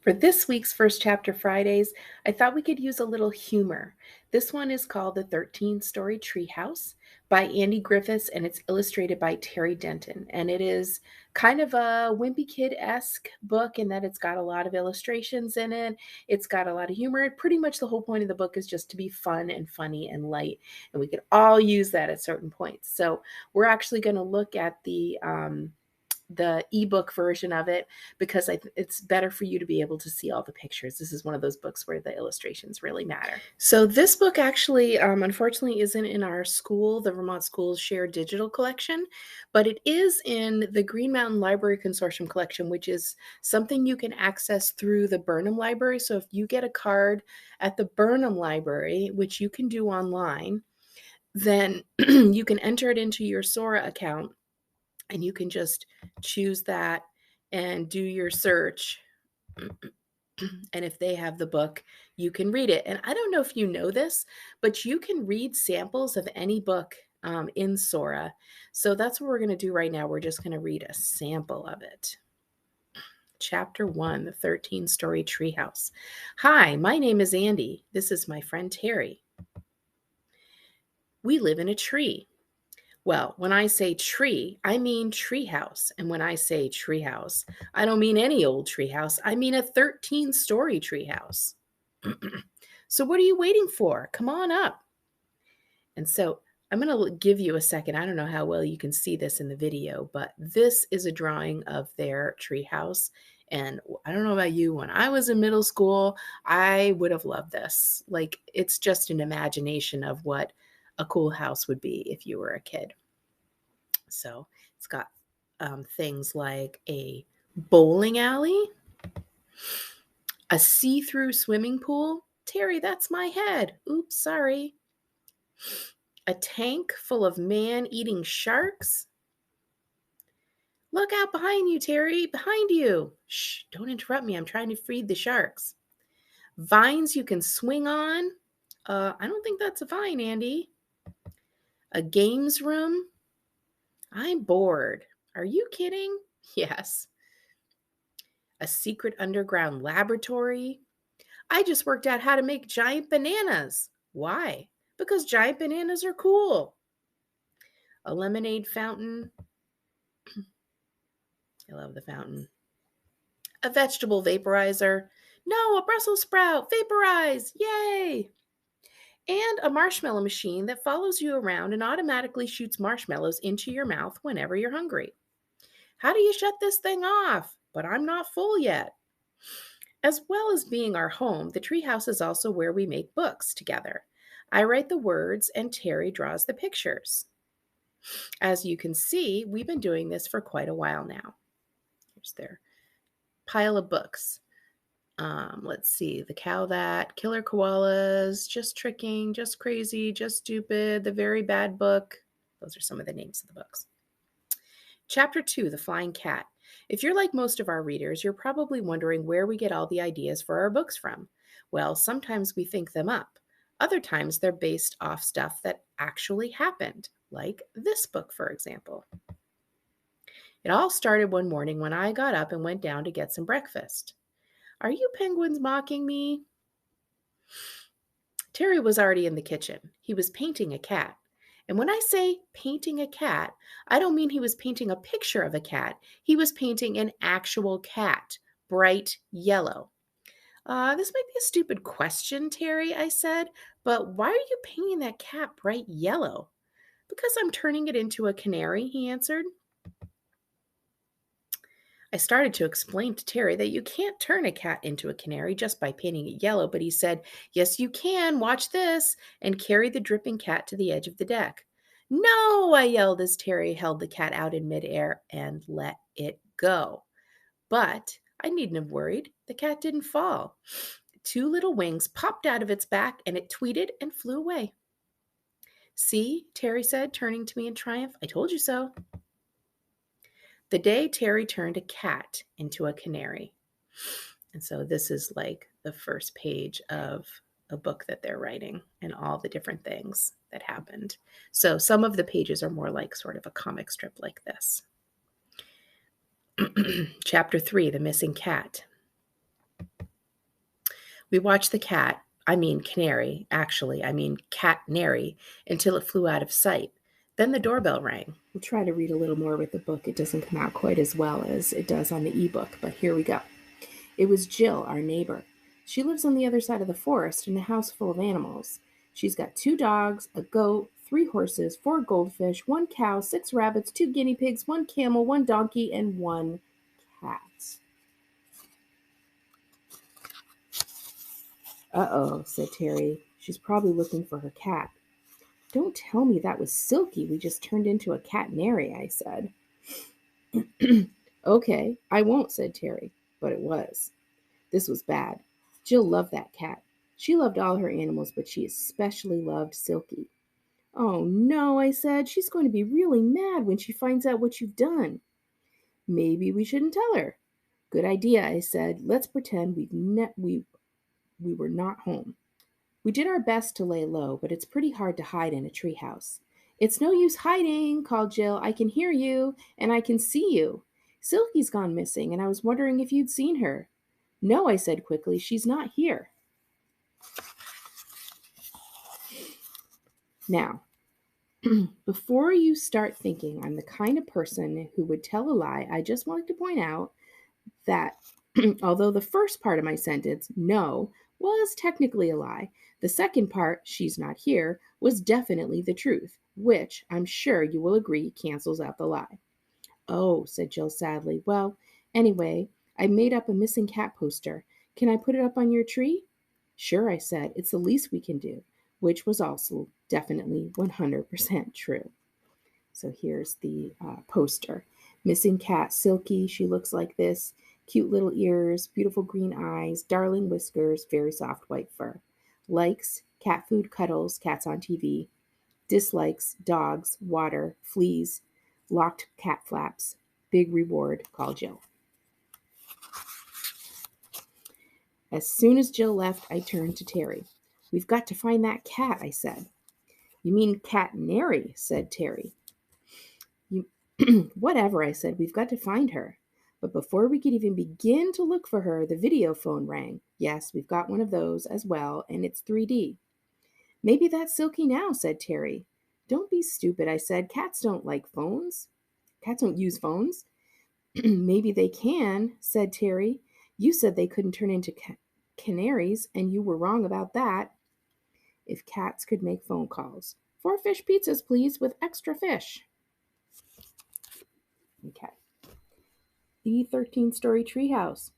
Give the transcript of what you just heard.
For this week's First Chapter Fridays, I thought we could use a little humor. This one is called The 13-Story Treehouse by Andy Griffiths, and it's illustrated by Terry Denton. And it is kind of a Wimpy Kid-esque book in that it's got a lot of illustrations in it. It's got a lot of humor. Pretty much the whole point of the book is just to be fun and funny and light. And we could all use that at certain points. So we're actually going to look at the ebook version of it because it's better for you to be able to see all the pictures. This is one of those books where the illustrations really matter. So this book actually, unfortunately, isn't in our school, the Vermont Schools Shared Digital Collection, but it is in the Green Mountain Library Consortium collection, which is something you can access through the Burnham Library. So if you get a card at the Burnham Library, which you can do online, then you can enter it into your Sora account. And you can just choose that and do your search. And if they have the book, you can read it. And I don't know if you know this, but you can read samples of any book in Sora. So that's what we're going to do right now. We're just going to read a sample of it. Chapter 1, The 13-Story Treehouse. Hi, my name is Andy. This is my friend Terry. We live in a tree. Well, when I say tree, I mean treehouse. And when I say treehouse, I don't mean any old treehouse. I mean a 13-story treehouse. So what are you waiting for? Come on up. And so I'm going to give you a second. I don't know how well you can see this in the video, but this is a drawing of their treehouse. And I don't know about you, when I was in middle school, I would have loved this. Like, it's just an imagination of what a cool house would be if you were a kid. So it's got things like a bowling alley, a see-through swimming pool. Terry, that's my head. Oops, sorry. A tank full of man-eating sharks. Look out behind you, Terry, behind you. Shh, don't interrupt me. I'm trying to feed the sharks. Vines you can swing on. I don't think that's a vine, Andy. A games room. I'm bored. Are you kidding? Yes. A secret underground laboratory. I just worked out how to make giant bananas. Why? Because giant bananas are cool. A lemonade fountain. I love the fountain. A vegetable vaporizer. No, a Brussels sprout. Vaporize. Yay. And a marshmallow machine that follows you around and automatically shoots marshmallows into your mouth whenever you're hungry. How do you shut this thing off? But I'm not full yet. As well as being our home, the treehouse is also where we make books together. I write the words and Terry draws the pictures. As you can see, we've been doing this for quite a while now. Here's their pile of books. Let's see, The Cow That, Killer Koalas, Just Tricking, Just Crazy, Just Stupid, The Very Bad Book. Those are some of the names of the books. Chapter 2, The Flying Cat. If you're like most of our readers, you're probably wondering where we get all the ideas for our books from. Well, sometimes we think them up. Other times they're based off stuff that actually happened, like this book, for example. It all started one morning when I got up and went down to get some breakfast. Are you penguins mocking me? Terry was already in the kitchen. He was painting a cat. And when I say painting a cat, I don't mean he was painting a picture of a cat. He was painting an actual cat, bright yellow. This might be a stupid question, Terry, I said, but why are you painting that cat bright yellow? Because I'm turning it into a canary, he answered. I started to explain to Terry that you can't turn a cat into a canary just by painting it yellow, but he said, "Yes, you can, watch this," and carried the dripping cat to the edge of the deck. "No," I yelled as Terry held the cat out in midair and let it go. But I needn't have worried. The cat didn't fall. Two little wings popped out of its back and it tweeted and flew away. "See," Terry said, turning to me in triumph, "I told you so." The day Terry turned a cat into a canary. And so this is like the first page of a book that they're writing and all the different things that happened. So some of the pages are more like sort of a comic strip like this. Chapter 3, The Missing Cat. We watched the canary, actually, catnary, until it flew out of sight. Then the doorbell rang. We'll try to read a little more with the book. It doesn't come out quite as well as it does on the ebook, but here we go. It was Jill, our neighbor. She lives on the other side of the forest in a house full of animals. She's got 2 dogs, a goat, 3 horses, 4 goldfish, 1 cow, 6 rabbits, 2 guinea pigs, 1 camel, 1 donkey, and 1 cat. Uh-oh, said Terry. She's probably looking for her cat. Don't tell me that was Silky we just turned into a catnary, I said. Okay, I won't, said Terry, but it was. This was bad. Jill loved that cat. She loved all her animals, but she especially loved Silky. Oh no, I said. She's going to be really mad when she finds out what you've done. Maybe we shouldn't tell her. Good idea, I said. Let's pretend we were not home. We did our best to lay low, but it's pretty hard to hide in a treehouse. It's no use hiding, called Jill. I can hear you, and I can see you. Silky's gone missing, and I was wondering if you'd seen her. No, I said quickly. She's not here. Now, before you start thinking I'm the kind of person who would tell a lie, I just wanted to point out that although the first part of my sentence, no, was technically a lie, the second part, she's not here, was definitely the truth, which I'm sure you will agree cancels out the lie. Oh, said Jill sadly. Well, anyway, I made up a missing cat poster. Can I put it up on your tree? Sure, I said. It's the least we can do, which was also definitely 100% true. So here's the poster. Missing cat Silky. She looks like this. Cute little ears, beautiful green eyes, darling whiskers, very soft white fur. Likes, cat food, cuddles, cats on TV. Dislikes, dogs, water, fleas, locked cat flaps. Big reward, call Jill. As soon as Jill left, I turned to Terry. We've got to find that cat, I said. You mean catnary, said Terry. Whatever, I said. We've got to find her. But before we could even begin to look for her, the video phone rang. Yes, we've got one of those as well, and it's 3D. Maybe that's Silky now, said Terry. Don't be stupid, I said. Cats don't like phones. Cats don't use phones. Maybe they can, said Terry. You said they couldn't turn into canaries, and you were wrong about that. If cats could make phone calls. 4 fish pizzas, please, with extra fish. Okay. The 13-story treehouse.